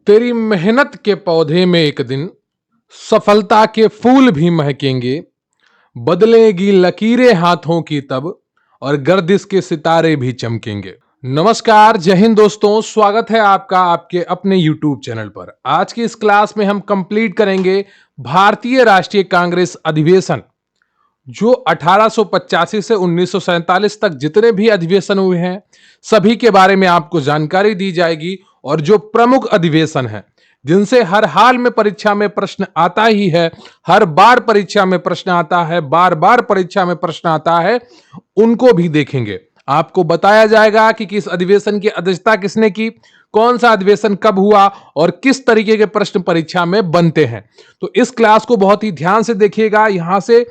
तेरी मेहनत के पौधे में एक दिन सफलता के फूल भी महकेंगे। बदलेगी लकीरें हाथों की तब और गर्दिश के सितारे भी चमकेंगे। नमस्कार, जय हिंद दोस्तों, स्वागत है आपका आपके अपने YouTube चैनल पर। आज की इस क्लास में हम कंप्लीट करेंगे भारतीय राष्ट्रीय कांग्रेस अधिवेशन, जो 1885 से 1947 तक जितने भी अधिवेशन हुए हैं सभी के बारे में आपको जानकारी दी जाएगी। और जो प्रमुख अधिवेशन है जिनसे हर हाल में परीक्षा में प्रश्न आता ही है, हर बार परीक्षा में प्रश्न आता है, बार बार परीक्षा में प्रश्न आता है, उनको भी देखेंगे। आपको बताया जाएगा कि किस अधिवेशन की अध्यक्षता किसने की, कौन सा अधिवेशन कब हुआ और किस तरीके के प्रश्न परीक्षा में बनते हैं। तो इस क्लास को बहुत ही ध्यान से देखिएगा। यहां से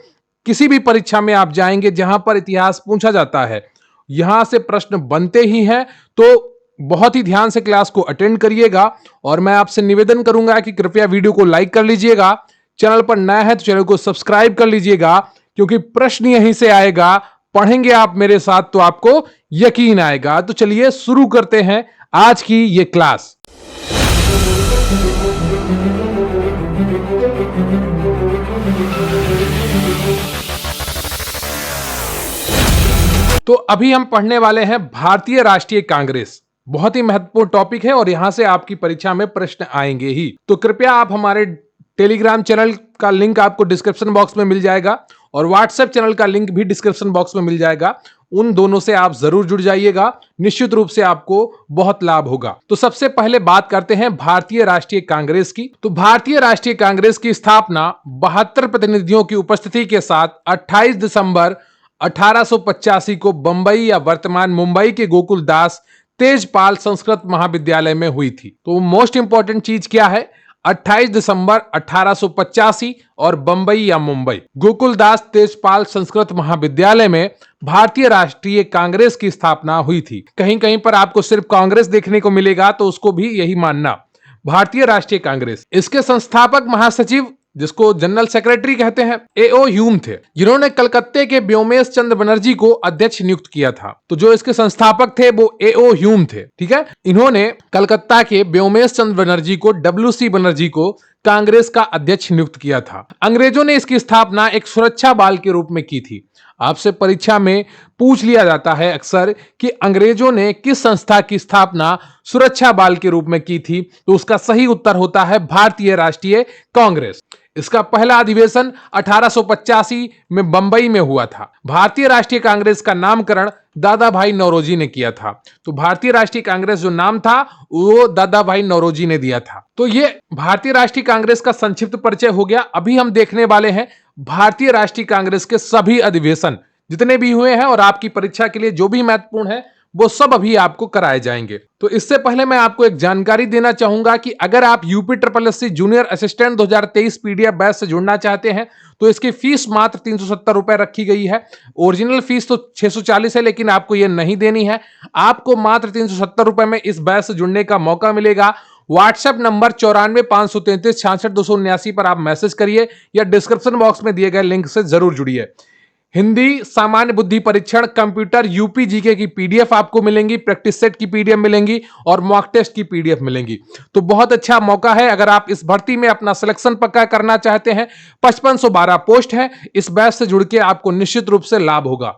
किसी भी परीक्षा में आप जाएंगे जहां पर इतिहास पूछा जाता है, यहां से प्रश्न बनते ही हैं। तो बहुत ही ध्यान से क्लास को अटेंड करिएगा और मैं आपसे निवेदन करूंगा कि कृपया वीडियो को लाइक कर लीजिएगा। चैनल पर नया है तो चैनल को सब्सक्राइब कर लीजिएगा, क्योंकि प्रश्न यहीं से आएगा। पढ़ेंगे आप मेरे साथ तो आपको यकीन आएगा। तो चलिए शुरू करते हैं आज की ये क्लास। तो अभी हम पढ़ने वाले हैं भारतीय राष्ट्रीय कांग्रेस। बहुत ही महत्वपूर्ण टॉपिक है और यहां से आपकी परीक्षा में प्रश्न आएंगे ही। तो कृपया आप हमारे टेलीग्राम चैनल का लिंक आपको डिस्क्रिप्शन बॉक्स में मिल जाएगा और व्हाट्सएप चैनल का लिंक भी डिस्क्रिप्शन बॉक्स में मिल जाएगा। उन दोनों से आप जरूर जुड़ जाइएगा, निश्चित रूप से आपको बहुत लाभ होगा। तो सबसे पहले बात करते हैं भारतीय राष्ट्रीय कांग्रेस की। तो भारतीय राष्ट्रीय कांग्रेस की स्थापना 72 प्रतिनिधियों की उपस्थिति के साथ 28 दिसंबर 1885 को बंबई या वर्तमान मुंबई के गोकुलदास तेजपाल संस्कृत महाविद्यालय में हुई थी। तो मोस्ट इंपॉर्टेंट चीज क्या है, 28 दिसंबर 1885 और बंबई या मुंबई गोकुलदास तेजपाल संस्कृत महाविद्यालय में भारतीय राष्ट्रीय कांग्रेस की स्थापना हुई थी। कहीं कहीं पर आपको सिर्फ कांग्रेस देखने को मिलेगा, तो उसको भी यही मानना, भारतीय राष्ट्रीय कांग्रेस। इसके संस्थापक महासचिव, जिसको जनरल सेक्रेटरी कहते हैं, एओ ह्यूम थे, जिन्होंने कलकत्ते के व्योमेश चंद्र बनर्जी को अध्यक्ष नियुक्त किया था। तो जो इसके संस्थापक थे वो एओ ह्यूम थे। ठीक है, इन्होंने कलकत्ता के व्योमेश चंद्र बनर्जी को, डब्ल्यू सी बनर्जी को कांग्रेस का अध्यक्ष नियुक्त किया था। अंग्रेजों ने इसकी स्थापना एक सुरक्षा बल के रूप में की थी। आपसे परीक्षा में पूछ लिया जाता है अक्सर कि अंग्रेजों ने किस संस्था की स्थापना सुरक्षा बल के रूप में की थी, तो उसका सही उत्तर होता है भारतीय राष्ट्रीय कांग्रेस। इसका पहला अधिवेशन 1885 में बंबई में हुआ था। भारतीय राष्ट्रीय कांग्रेस का नामकरण दादा भाई नौरोजी ने किया था। तो भारतीय राष्ट्रीय कांग्रेस जो नाम था वो दादा भाई नौरोजी ने दिया था। तो ये भारतीय राष्ट्रीय कांग्रेस का संक्षिप्त परिचय हो गया। अभी हम देखने वाले हैं भारतीय राष्ट्रीय कांग्रेस के सभी अधिवेशन जितने भी हुए हैं और आपकी परीक्षा के लिए जो भी महत्वपूर्ण है वो सब अभी आपको कराए जाएंगे। तो इससे पहले मैं आपको एक जानकारी देना चाहूंगा कि अगर आप UP SSS junior assistant 2023 PDF batch से जुड़ना चाहते हैं तो इसकी फीस मात्र 370 रुपए रखी गई है। ओरिजिनल फीस तो 640 है, लेकिन आपको यह नहीं देनी है। आपको मात्र 370 रुपए में इस बैच से जुड़ने का मौका मिलेगा। व्हाट्सएप नंबर 945336 पर आप मैसेज करिए या डिस्क्रिप्शन बॉक्स में दिए गए लिंक से जरूर जुड़िए। हिंदी सामान्य बुद्धि परीक्षण, कंप्यूटर, यूपी जीके की पीडीएफ आपको मिलेंगी, प्रैक्टिस सेट की पीडीएफ मिलेंगी और मॉक टेस्ट की पीडीएफ मिलेंगी। तो बहुत अच्छा मौका है अगर आप इस भर्ती में अपना सिलेक्शन पक्का करना चाहते हैं। 5512 पोस्ट है। इस बैच से जुड़ के आपको निश्चित रूप से लाभ होगा।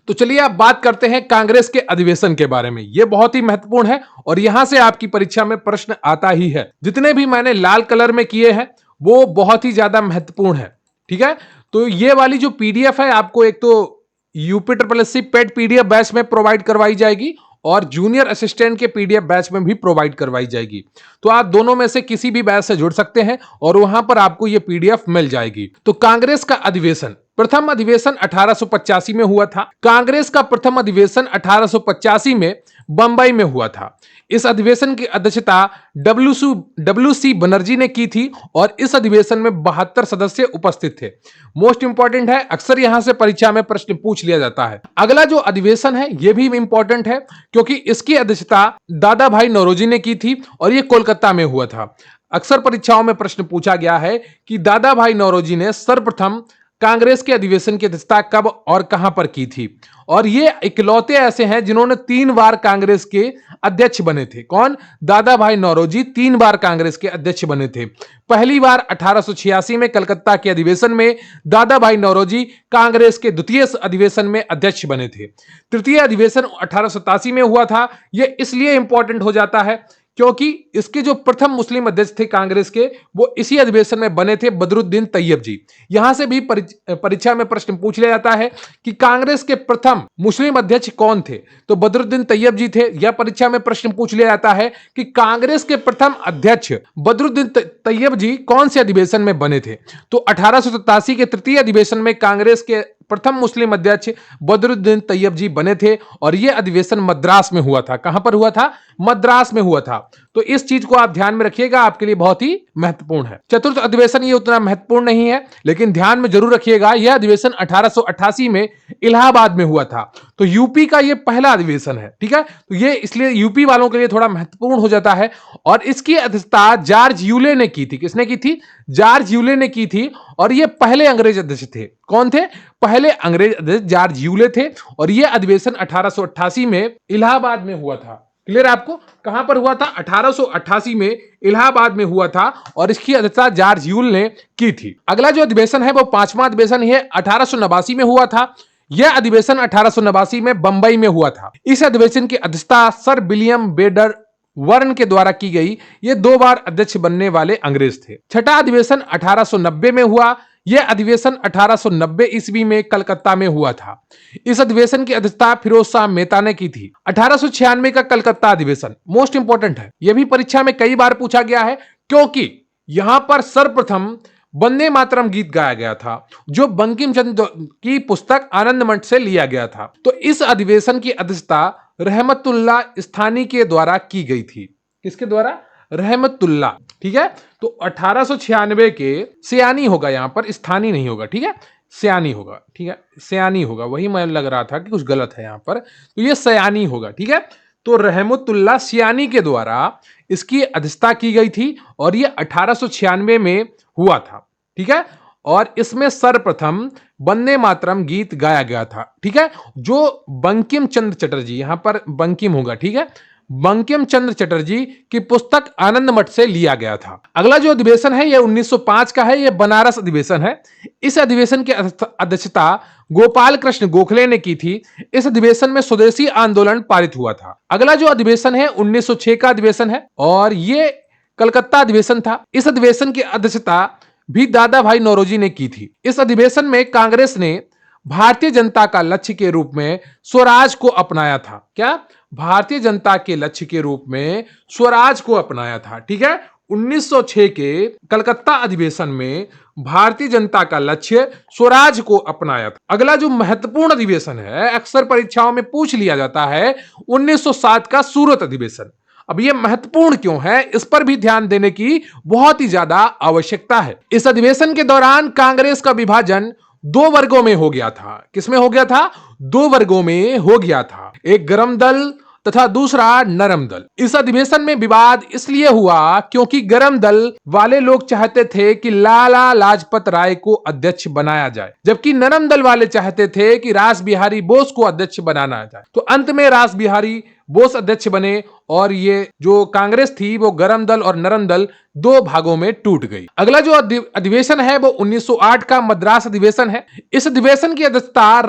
तो चलिए अब बात करते हैं कांग्रेस के अधिवेशन के बारे में। यह बहुत ही महत्वपूर्ण है और यहां से आपकी परीक्षा में प्रश्न आता ही है। जितने भी मैंने लाल कलर में किए हैं वो बहुत ही ज्यादा महत्वपूर्ण है। ठीक है, तो ये वाली जो पीडीएफ है आपको एक तो UP SSS paid PDF batch में प्रोवाइड करवाई जाएगी और जूनियर असिस्टेंट के पीडीएफ बैच में भी प्रोवाइड करवाई जाएगी। तो आप दोनों में से किसी भी बैच से जुड़ सकते हैं और वहां पर आपको यह पीडीएफ मिल जाएगी। तो कांग्रेस का अधिवेशन, प्रथम अधिवेशन 1885 में हुआ था। कांग्रेस का प्रथम अधिवेशन 1885 में बंबई में हुआ था। इस अधिवेशन की अध्यक्षता डब्ल्यू सी बनर्जी ने की थी और इस अधिवेशन में 72 सदस्य उपस्थित थे। मोस्ट इंपॉर्टेंट है, अक्सर यहां से परीक्षा में प्रश्न पूछ लिया जाता है। अगला जो अधिवेशन है यह भी इंपॉर्टेंट है क्योंकि इसकी अध्यक्षता दादा भाई नौरोजी ने की थी और यह कोलकाता में हुआ था। अक्सर परीक्षाओं में प्रश्न पूछा गया है कि दादा भाई नौरोजी ने सर्वप्रथम कांग्रेस के अधिवेशन की अध्यक्षता कब और कहां पर की थी? और ये इकलौते ऐसे हैं जिन्होंने 3 बार कांग्रेस के अध्यक्ष बने थे। कौन? दादा भाई नौरोजी 3 बार कांग्रेस के अध्यक्ष बने थे। पहली बार 1886 में कलकत्ता के अधिवेशन में दादा भाई नौरोजी कांग्रेस के द्वितीय अधिवेशन में अध्यक्ष बने थे। तृतीय अधिवेशन 1887 में हुआ था। यह इसलिए इंपॉर्टेंट हो जाता है क्योंकि इसके जो प्रथम मुस्लिम अध्यक्ष थे कांग्रेस के, वो इसी अधिवेशन में बने थे, बदरुद्दीन तैयब जी। यहां से भी परीक्षा में प्रश्न पूछ लिया जाता है कि कांग्रेस के प्रथम मुस्लिम अध्यक्ष कौन थे, तो बदरुद्दीन तैयब जी थे। यह परीक्षा में प्रश्न पूछ लिया जाता है कि कांग्रेस के प्रथम अध्यक्ष बदरुद्दीन तैयब जी कौन से अधिवेशन में बने थे, तो 1887 के तृतीय अधिवेशन में कांग्रेस के प्रथम मुस्लिम अध्यक्ष बदरुद्दीन तैयब जी बने थे और यह अधिवेशन मद्रास में हुआ था। कहां पर हुआ था? मद्रास में हुआ था। तो इस चीज को आप ध्यान में रखिएगा, आपके लिए बहुत ही महत्वपूर्ण है। चतुर्थ अधिवेशन ये उतना महत्वपूर्ण नहीं है, लेकिन ध्यान में जरूर रखिएगा, यह अधिवेशन 1888 में इलाहाबाद में हुआ था। तो यूपी का यह पहला अधिवेशन है, ठीक है। तो ये इसलिए यूपी वालों के लिए थोड़ा महत्वपूर्ण हो जाता है। और इसकी अध्यक्षता जॉर्ज यूले ने की थी। किसने की थी? जॉर्ज यूले ने की थी। और ये पहले अंग्रेज अध्यक्ष थे। कौन थे? पहले अंग्रेज अध्यक्ष जॉर्ज यूले थे। और यह अधिवेशन 1888 में इलाहाबाद में हुआ था। क्लियर है आपको? कहां पर हुआ था? 1888 में इलाहाबाद में हुआ था और इसकी अध्यक्षता जॉर्ज यूल ने की थी। अगला जो अधिवेशन है वो पांचवा अधिवेशन है, 1889 में हुआ था। यह अधिवेशन 1889 में बंबई में हुआ था। इस अधिवेशन की अध्यक्षता सर विलियम बेडर वर्न के द्वारा की गई। ये 2 बार अध्यक्ष बनने वाले अंग्रेज थे। छठा अधिवेशन 1890 में हुआ। यह अधिवेशन 1890 ईस्वी में कलकत्ता में हुआ था। इस अधिवेशन की अध्यक्षता फिरोज शाह मेहता ने की थी। 1896 का कलकत्ता अधिवेशन मोस्ट इंपोर्टेंट है। यह भी परीक्षा में कई बार पूछा गया है क्योंकि यहां पर सर्वप्रथम वंदे मातरम गीत गाया गया था, जो बंकिम चंद्र की पुस्तक आनंद मठ से लिया गया था। तो इस अधिवेशन की अध्यक्षता रहमतुल्लाह स्थानी के द्वारा की गई थी। किसके द्वारा? रहमतुल्लाह, ठीक है। तो 1896 के सयानी होगा, यहां पर स्थानी नहीं होगा, ठीक है, सयानी होगा, ठीक है, सयानी होगा। वही मैं लग रहा था कि कुछ गलत है यहां पर, तो ये सयानी होगा, ठीक है। तो रहमतुल्लाह सयानी के द्वारा इसकी अध्यक्षता की गई थी और ये 1896 में हुआ था, ठीक है। और इसमें सर्वप्रथम वंदे मातरम गीत गाया गया था, ठीक है, जो बंकिम चंद्र चटर्जी, यहां पर बंकिम होगा, ठीक है, बंकिम चंद्र चटर्जी की पुस्तक आनंद मठ से लिया गया था। अगला जो अधिवेशन है यह 1905 का है, यह बनारस अधिवेशन है। इस अधिवेशन की अध्यक्षता गोपाल कृष्ण गोखले ने की थी। इस अधिवेशन में स्वदेशी आंदोलन पारित हुआ था। अगला जो अधिवेशन है 1906 का अधिवेशन है और यह कलकत्ता अधिवेशन था। इस अधिवेशन की अध्यक्षता भी दादा भाई नौरोजी ने की थी। इस अधिवेशन में कांग्रेस ने भारतीय जनता का लक्ष्य के रूप में स्वराज को अपनाया था। क्या? भारतीय जनता के लक्ष्य के रूप में स्वराज को अपनाया था, ठीक है। 1906 के कलकत्ता अधिवेशन में भारतीय जनता का लक्ष्य स्वराज को अपनाया था। अगला जो महत्वपूर्ण अधिवेशन है, अक्सर परीक्षाओं में पूछ लिया जाता है, 1907 का सूरत अधिवेशन। अब यह महत्वपूर्ण क्यों है, इस पर भी ध्यान देने की बहुत ही ज्यादा आवश्यकता है। इस अधिवेशन के दौरान कांग्रेस का विभाजन 2 वर्गों में हो गया था। किसमें हो गया था? 2 वर्गों में हो गया था, एक गर्म दल तथा दूसरा नरम दल। इस अधिवेशन में विवाद इसलिए हुआ क्योंकि गर्म दल वाले लोग चाहते थे कि लाला लाजपत राय को अध्यक्ष बनाया जाए, जबकि नरम दल वाले चाहते थे कि रास बिहारी बोस को अध्यक्ष बनाना जाए। तो अंत में रास बिहारी बोस अध्यक्ष बने और ये जो कांग्रेस थी वो गर्म दल और नरम दल 2 भागों में टूट गई। अगला जो अधिवेशन है वो 1908 का मद्रास अधिवेशन है। इस अधिवेशन की अध्यक्षता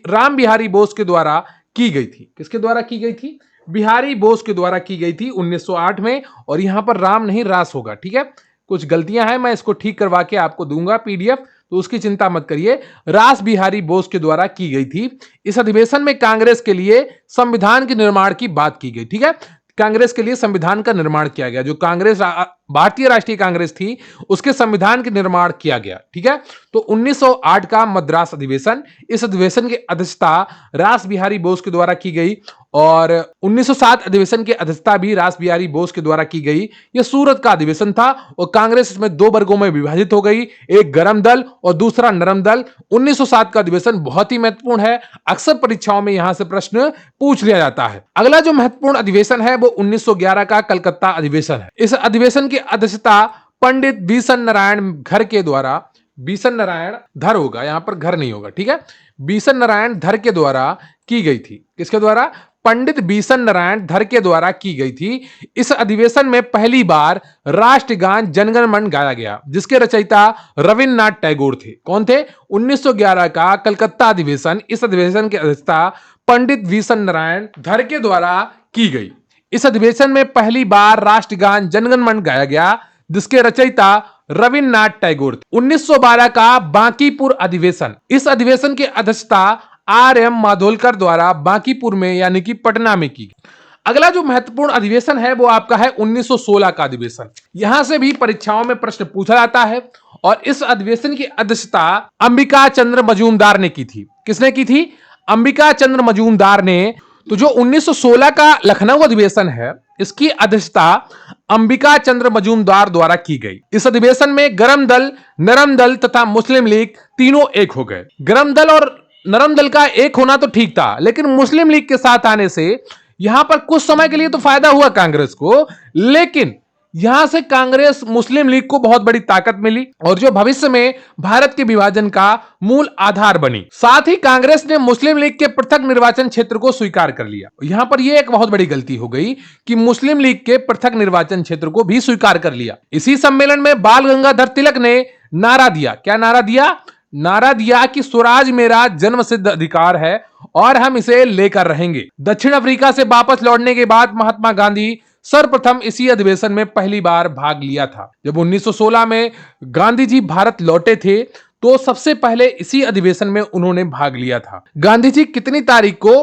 राम बिहारी बोस के द्वारा की गई थी। किसके द्वारा की गई थी? बिहारी बोस के द्वारा की गई थी 1908 में। और यहां पर राम नहीं रास होगा, ठीक है। कुछ गलतियां हैं, मैं इसको ठीक करवा के आपको दूंगा पीडीएफ, तो उसकी चिंता मत करिए। रास बिहारी बोस के द्वारा की गई थी। इस अधिवेशन में कांग्रेस के लिए संविधान के निर्माण की बात की गई, ठीक है। कांग्रेस के लिए संविधान का निर्माण किया गया। जो कांग्रेस भारतीय राष्ट्रीय कांग्रेस थी उसके संविधान के निर्माण किया गया, ठीक है। तो 1908 का मद्रास अधिवेशन, इस अधिवेशन की अध्यक्षता रास बिहारी बोस के द्वारा की गई और 1907 अधिवेशन की अध्यक्षता भी रास बिहारी बोस के द्वारा की गई। यह सूरत का अधिवेशन था और कांग्रेस इसमें 2 वर्गों में विभाजित हो गई, एक गर्म दल और दूसरा नरम दल। 1907 का अधिवेशन बहुत ही महत्वपूर्ण है, अक्सर परीक्षाओं में यहां से प्रश्न पूछ लिया जाता है। अगला जो महत्वपूर्ण अधिवेशन है वो 1911 का कलकत्ता अधिवेशन है। इस अधिवेशन की अध्यक्षता पंडित बीसन नारायण घर के द्वारा बीसन नारायण धर होगा, यहां पर घर नहीं होगा, ठीक है। बीसन नारायण धर के द्वारा की गई थी। किसके द्वारा? पंडित बीसन नारायण धर के द्वारा की गई थी। इस अधिवेशन में पहली बार राष्ट्रगान जनगण मन गाया गया, जिसके रचयिता रविन्द्रनाथ टैगोर थे। कौन थे? 1911 का कलकत्ता अधिवेशन। इस अधिवेशन की अध्यक्षता पंडित बीसन नारायण धर के द्वारा की गई। इस अधिवेशन में पहली बार राष्ट्रगान जनगण मन गाया गया, जिसके रचयिता रविन्द्रनाथ टैगोर थे। 1912 का बांकीपुर अधिवेशन। इस अधिवेशन की अध्यक्षता R.M. माधोलकर द्वारा बांकीपुर में यानी कि पटना में की गई। अगला जो महत्वपूर्ण अधिवेशन है वो आपका है 1916 का अधिवेशन। यहां से भी परीक्षाओं में प्रश्न पूछा जाता है और इस अधिवेशन की अध्यक्षता अंबिका चंद्र मजूमदार ने की थी। किसने की थी? अंबिका चंद्र मजूमदार ने। तो जो 1916 का लखनऊ अधिवेशन है, इसकी अध्यक्षता अंबिका चंद्र मजूमदार द्वारा की गई। इस अधिवेशन में गरम दल, नरम दल तथा मुस्लिम लीग तीनों एक हो गए। गरम दल और नरम दल का एक होना तो ठीक था, लेकिन मुस्लिम लीग के साथ आने से यहां पर कुछ समय के लिए तो फायदा हुआ कांग्रेस को, लेकिन यहां से कांग्रेस मुस्लिम लीग को बहुत बड़ी ताकत मिली और जो भविष्य में भारत के विभाजन का मूल आधार बनी। साथ ही कांग्रेस ने मुस्लिम लीग के पृथक निर्वाचन क्षेत्र को स्वीकार कर लिया। यहां पर यह एक बहुत बड़ी गलती हो गई कि मुस्लिम लीग के पृथक निर्वाचन क्षेत्र को भी स्वीकार कर लिया। इसी सम्मेलन में बाल गंगाधर तिलक ने नारा दिया। क्या नारा दिया? नारा दिया कि स्वराज मेरा जन्म सिद्ध अधिकार है और हम इसे लेकर रहेंगे। दक्षिण अफ्रीका से वापस लौटने के बाद महात्मा गांधी सर्वप्रथम इसी अधिवेशन में पहली बार भाग लिया था। जब 1916 में गांधी जी भारत लौटे थे तो सबसे पहले इसी अधिवेशन में उन्होंने भाग लिया था। गांधी जी कितनी तारीख को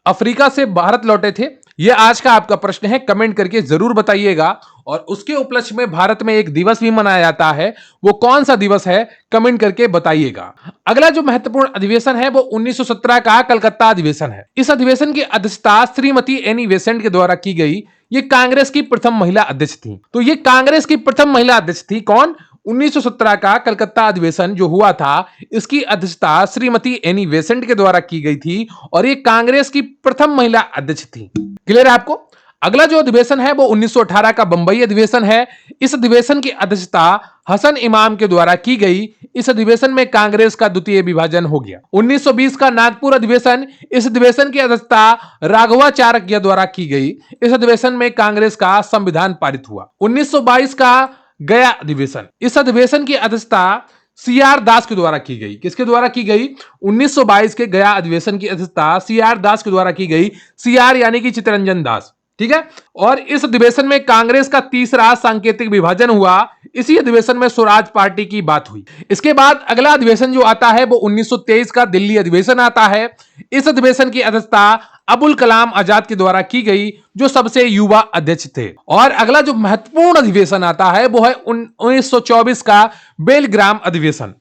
अफ्रीका से भारत लौटे थे? यह आज का आपका प्रश्न है, कमेंट करके जरूर बताइएगा। और उसके उपलक्ष्य में भारत में एक दिवस भी मनाया जाता है, वो कौन सा दिवस है कमेंट करके बताइएगा। अगला जो महत्वपूर्ण अधिवेशन है वो 1917 का कलकत्ता अधिवेशन है। इस अधिवेशन की अध्यक्षता श्रीमती एनी बेसेंट के द्वारा की गई। ये कांग्रेस की प्रथम महिला अध्यक्ष थी। तो ये कांग्रेस की प्रथम महिला अध्यक्ष थी। कौन? 1917 का कलकत्ता अधिवेशन जो हुआ था, इसकी अध्यक्षता श्रीमती एनी बेसेंट के द्वारा की गई थी और ये कांग्रेस की प्रथम महिला अध्यक्ष थी। क्लियर है आपको? अगला जो अधिवेशन है वो 1918 का बंबई अधिवेशन है। इस अधिवेशन की अध्यक्षता हसन इमाम के द्वारा की गई। इस अधिवेशन में कांग्रेस का द्वितीय विभाजन हो गया। 1920 का नागपुर अधिवेशन। इस अधिवेशन की अध्यक्षता राघवाचार्य द्वारा की गई। इस अधिवेशन में कांग्रेस का संविधान पारित हुआ। 1922 का गया अधिवेशन। इस अधिवेशन की अध्यक्षता CR दास के द्वारा की गई। किसके द्वारा की गई? 1922 के गया अधिवेशन की अध्यक्षता CR दास के द्वारा की गई। CR यानी कि चित्तरंजन दास, ठीक है। और इस अधिवेशन में कांग्रेस का तीसरा सांकेतिक विभाजन हुआ। इसी अधिवेशन में स्वराज पार्टी की बात हुई। इसके बाद अगला अधिवेशन जो आता है वो 1923 का दिल्ली अधिवेशन आता है। इस अधिवेशन की अध्यक्षता अबुल कलाम आजाद के द्वारा की गई, जो सबसे युवा अध्यक्ष थे। और अगला जो महत्वपूर्ण अधिवेशन आता है वो है 1924 का बेलग्राम अधिवेशन।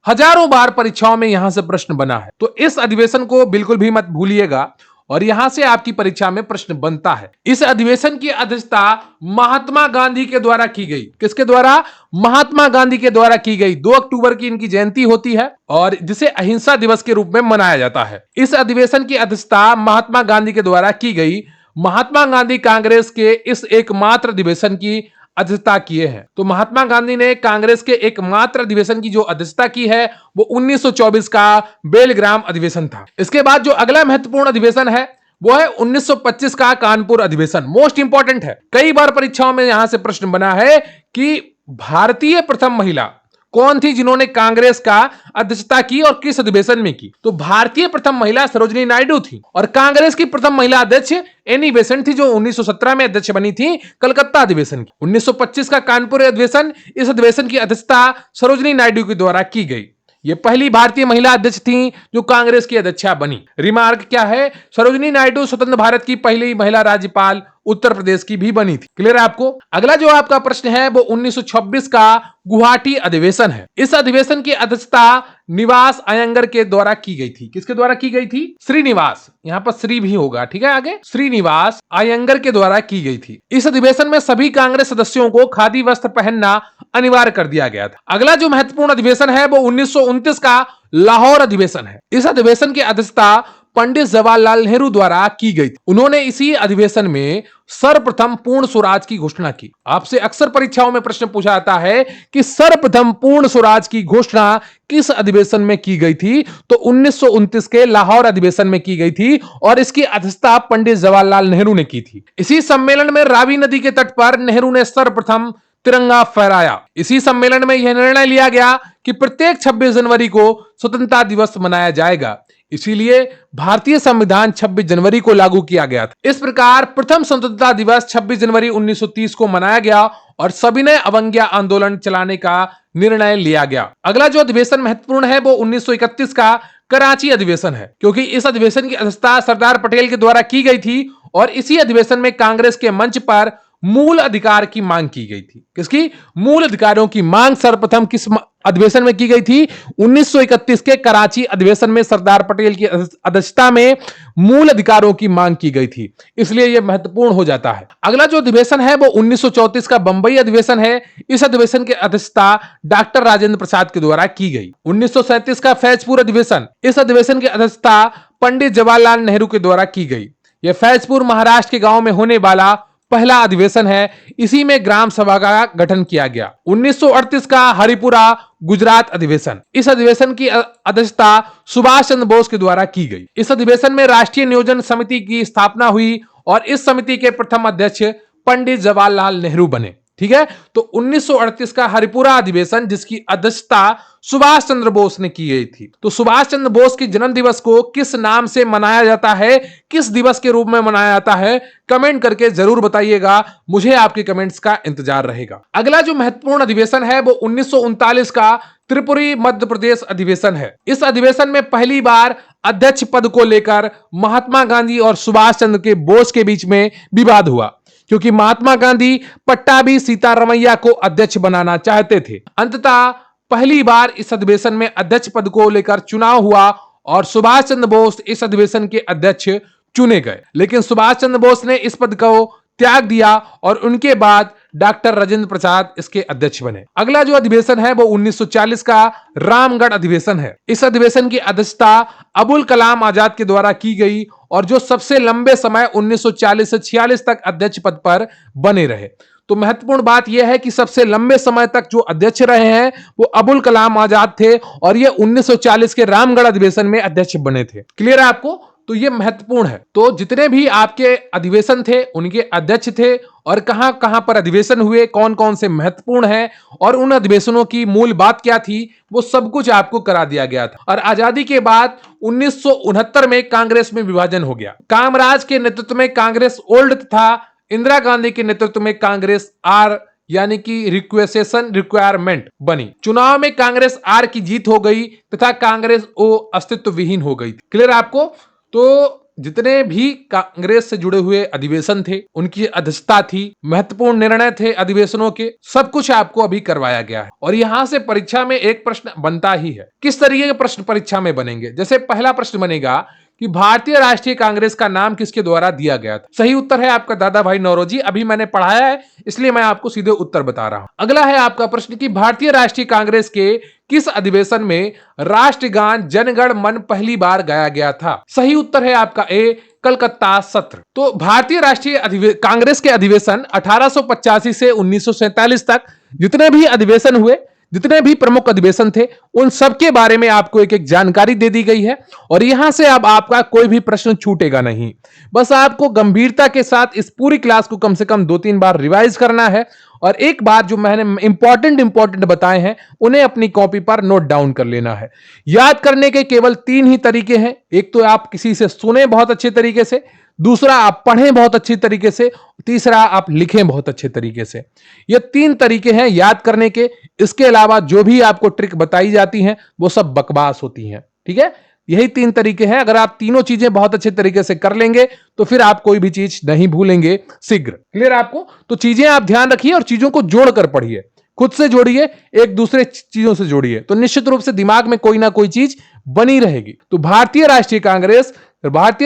हजारों बार परीक्षाओं में यहां से प्रश्न बना है, तो इस अधिवेशन को बिल्कुल भी मत भूलिएगा और यहां से आपकी परीक्षा में प्रश्न बनता है। इस अधिवेशन की अध्यक्षता महात्मा गांधी के द्वारा की गई। किसके द्वारा? महात्मा गांधी के द्वारा की गई। 2 अक्टूबर की इनकी जयंती होती है और जिसे अहिंसा दिवस के रूप में मनाया जाता है। इस अधिवेशन की अध्यक्षता महात्मा गांधी के द्वारा की गई। महात्मा गांधी कांग्रेस के इस एकमात्र अधिवेशन की अध्यक्षता किए हैं। तो महात्मा गांधी ने कांग्रेस के एकमात्र अधिवेशन की जो अध्यक्षता की है वो 1924 का बेलग्राम अधिवेशन था। इसके बाद जो अगला महत्वपूर्ण अधिवेशन है वो है 1925 का कानपुर अधिवेशन। मोस्ट इंपॉर्टेंट है, कई बार परीक्षाओं में यहां से प्रश्न बना है कि भारतीय प्रथम महिला कौन थी जिन्होंने कांग्रेस का अध्यक्षता की और किस अधिवेशन में की? तो भारतीय प्रथम महिला सरोजिनी नायडू थी और कांग्रेस की प्रथम महिला अध्यक्ष एनी बेसेंट थी, जो 1917 में अध्यक्ष बनी थी कलकत्ता अधिवेशन की। 1925 का कानपुर अधिवेशन। इस अधिवेशन की अध्यक्षता सरोजिनी नायडू के द्वारा की गई। ये पहली भारतीय महिला अध्यक्ष थी जो कांग्रेस की अध्यक्षा बनी। रिमार्क क्या है? सरोजिनी नायडू स्वतंत्र भारत की पहली महिला राज्यपाल उत्तर प्रदेश की भी बनी थी। क्लियर है आपको? अगला जो आपका प्रश्न है वो 1926 का गुवाहाटी अधिवेशन है। इस अधिवेशन की अध्यक्षता निवास अयंगर के द्वारा की गई थी। किसके द्वारा की गई थी? श्रीनिवास, यहां पर श्री भी होगा, ठीक है। आगे श्रीनिवास अयंगर के द्वारा की गई थी। इस अधिवेशन में सभी कांग्रेस सदस्यों को खादी वस्त्र पहनना अनिवार्य कर दिया गया था। अगला जो महत्वपूर्ण अधिवेशन है वो 1929 का लाहौर अधिवेशन है। इस अधिवेशन की अध्यक्षता पंडित जवाहरलाल नेहरू द्वारा की गई थी। उन्होंने इसी अधिवेशन में सर्वप्रथम पूर्ण स्वराज की घोषणा की। आपसे अक्सर परीक्षाओं में प्रश्न पूछा जाता है कि सर्वप्रथम पूर्ण स्वराज की घोषणा किस अधिवेशन में की गई थी, तो 1929 के लाहौर अधिवेशन में की गई थी और इसकी अध्यक्षता पंडित जवाहरलाल नेहरू ने की थी। इसी सम्मेलन में रावी नदी के तट पर नेहरू ने सर्वप्रथम तिरंगा फहराया। इसी सम्मेलन में यह निर्णय लिया गया कि प्रत्येक 26 जनवरी को स्वतंत्रता दिवस मनाया जाएगा। इसीलिए भारतीय संविधान 26 जनवरी को लागू किया गया था। इस प्रकार प्रथम स्वतंत्रता दिवस 26 जनवरी 1930 को मनाया गया और सविनय अवज्ञा आंदोलन चलाने का निर्णय लिया गया। अगला जो अधिवेशन महत्वपूर्ण है वो 1931 का कराची अधिवेशन है, क्योंकि इस अधिवेशन की अध्यक्षता सरदार पटेल के द्वारा की गई थी और इसी अधिवेशन में कांग्रेस के मंच पर मूल अधिकार की मांग की गई थी। किसकी? मूल अधिकारों की मांग सर्वप्रथम किस अधिवेशन में की गई थी? 1931 के कराची अधिवेशन में सरदार पटेल की अध्यक्षता में मूल अधिकारों की मांग की गई थी, इसलिए यह महत्वपूर्ण हो जाता है। अगला जो अधिवेशन है वो 1934 का बंबई अधिवेशन है। इस अधिवेशन की अध्यक्षता डॉक्टर राजेंद्र प्रसाद के द्वारा की गई। 1937 का फैजपुर अधिवेशन, इस अधिवेशन की अध्यक्षता पंडित जवाहरलाल नेहरू के द्वारा की गई। यह फैजपुर महाराष्ट्र के गांव में होने वाला पहला अधिवेशन है। इसी में ग्राम सभा का गठन किया गया। 1938 का हरिपुरा गुजरात अधिवेशन, इस अधिवेशन की अध्यक्षता सुभाष चंद्र बोस के द्वारा की गई। इस अधिवेशन में राष्ट्रीय नियोजन समिति की स्थापना हुई और इस समिति के प्रथम अध्यक्ष पंडित जवाहरलाल नेहरू बने। ठीक है, तो 1938 का हरिपुरा अधिवेशन जिसकी अध्यक्षता सुभाष चंद्र बोस ने की गई थी। तो सुभाष चंद्र बोस के जन्म दिवस को किस नाम से मनाया जाता है, किस दिवस के रूप में मनाया जाता है, कमेंट करके जरूर बताइएगा। मुझे आपके कमेंट्स का इंतजार रहेगा। अगला जो महत्वपूर्ण अधिवेशन है वो 1939 का त्रिपुरी मध्य प्रदेश अधिवेशन है। इस अधिवेशन में पहली बार अध्यक्ष पद को लेकर महात्मा गांधी और सुभाष चंद्र के बोस के बीच में विवाद हुआ, क्योंकि महात्मा गांधी पट्टाभी सीतारमैया को अध्यक्ष बनाना चाहते थे। अंततः पहली बार इस अधिवेशन में अध्यक्ष पद को लेकर चुनाव हुआ और सुभाष चंद्र बोस इस अधिवेशन के अध्यक्ष चुने गए, लेकिन सुभाष चंद्र बोस ने इस पद को त्याग दिया और उनके बाद डॉक्टर राजेंद्र प्रसाद इसके अध्यक्ष बने। अगला जो अधिवेशन है वो 1940 का रामगढ़ अधिवेशन है। इस अधिवेशन की अध्यक्षता अबुल कलाम आजाद के द्वारा की गई और जो सबसे लंबे समय 1940 से 46 तक अध्यक्ष पद पर बने रहे। तो महत्वपूर्ण बात यह है कि सबसे लंबे समय तक जो अध्यक्ष रहे हैं वो अबुल कलाम आजाद थे और ये 1940 के रामगढ़ अधिवेशन में अध्यक्ष बने थे। क्लियर है आपको? तो ये महत्वपूर्ण है। तो जितने भी आपके अधिवेशन थे उनके अध्यक्ष थे और कहां कहां पर अधिवेशन हुए, कौन कौन से महत्वपूर्ण हैं और उन अधिवेशनों की मूल बात क्या थी, वो सब कुछ आपको करा दिया गया था। और आजादी के बाद 1969 में कांग्रेस में विभाजन हो गया। कामराज के नेतृत्व में कांग्रेस ओल्ड था, इंदिरा गांधी के नेतृत्व में कांग्रेस आर यानी कि रिक्वेसेशन रिक्वायरमेंट बनी। चुनाव में कांग्रेस आर की जीत हो गई तथा कांग्रेस ओ अस्तित्व विहीन हो गई। क्लियर आपको? तो जितने भी कांग्रेस से जुड़े हुए अधिवेशन थे उनकी अध्यक्षता थी, महत्वपूर्ण निर्णय थे अधिवेशनों के, सब कुछ आपको अभी करवाया गया है। और यहां से परीक्षा में एक प्रश्न बनता ही है। किस तरीके के प्रश्न परीक्षा में बनेंगे? जैसे पहला प्रश्न बनेगा कि भारतीय राष्ट्रीय कांग्रेस का नाम किसके द्वारा दिया गया था? सही उत्तर है आपका दादा भाई नौरोजी। अभी मैंने पढ़ाया है इसलिए मैं आपको सीधे उत्तर बता रहा हूं। अगला है आपका प्रश्न कि भारतीय राष्ट्रीय कांग्रेस के किस अधिवेशन में राष्ट्रगान जनगण मन पहली बार गाया गया था? सही उत्तर है आपका ए, कलकत्ता सत्र। तो भारतीय राष्ट्रीय कांग्रेस के अधिवेशन 1885 से 1947 तक जितने भी अधिवेशन हुए, जितने भी प्रमुख अधिवेशन थे, उन सब के बारे में आपको एक एक जानकारी दे दी गई है और यहां से अब आपका कोई भी प्रश्न छूटेगा नहीं। बस आपको गंभीरता के साथ इस पूरी क्लास को कम से कम 2-3 बार रिवाइज करना है और एक बार जो मैंने इंपॉर्टेंट बताए हैं उन्हें अपनी कॉपी पर नोट डाउन कर लेना है। याद करने के केवल 3 ही तरीके हैं। एक तो आप किसी से सुने बहुत अच्छे तरीके से, दूसरा आप पढ़ें बहुत अच्छी तरीके से, तीसरा आप लिखें बहुत अच्छे तरीके से। ये 3 तरीके हैं याद करने के। इसके अलावा जो भी आपको ट्रिक बताई जाती हैं वो सब बकवास होती हैं। ठीक है, यही 3 तरीके हैं। अगर आप तीनों चीजें बहुत अच्छे तरीके से कर लेंगे तो फिर आप कोई भी चीज नहीं भूलेंगे शीघ्र। क्लियर आपको? तो चीजें आप ध्यान रखिए और चीजों को जोड़कर पढ़िए, खुद से जोड़िए, एक दूसरे चीजों से जोड़िए, तो निश्चित रूप से दिमाग में कोई ना कोई चीज बनी रहेगी। तो भारतीय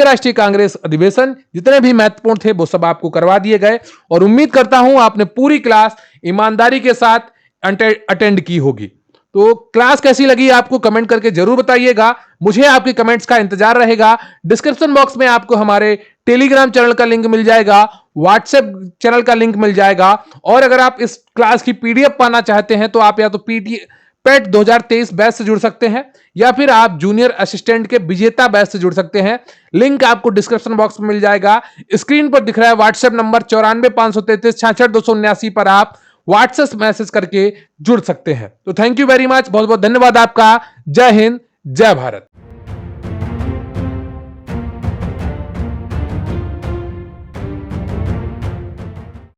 राष्ट्रीय कांग्रेस अधिवेशन जितने भी महत्वपूर्ण थे वो सब आपको करवा दिए गए और उम्मीद करता हूं आपने पूरी क्लास ईमानदारी के साथ अटेंड की होगी। तो क्लास कैसी लगी आपको कमेंट करके जरूर बताइएगा। मुझे आपके कमेंट्स का इंतजार रहेगा। डिस्क्रिप्शन बॉक्स में आपको हमारे टेलीग्राम चैनल का लिंक मिल जाएगा, व्हाट्सएप चैनल का लिंक मिल जाएगा, और अगर आप इस क्लास की पीडीएफ पाना चाहते हैं तो आप या तो पेट 2023 बैच से जुड़ सकते हैं या फिर आप जूनियर असिस्टेंट के विजेता बैच से जुड़ सकते हैं। लिंक आपको डिस्क्रिप्शन बॉक्स में मिल जाएगा। स्क्रीन पर दिख रहा है व्हाट्सएप नंबर 94 533 66 279 पर आप व्हाट्सएप मैसेज करके जुड़ सकते हैं। तो थैंक यू वेरी मच, बहुत बहुत धन्यवाद आपका। जय हिंद, जय भारत।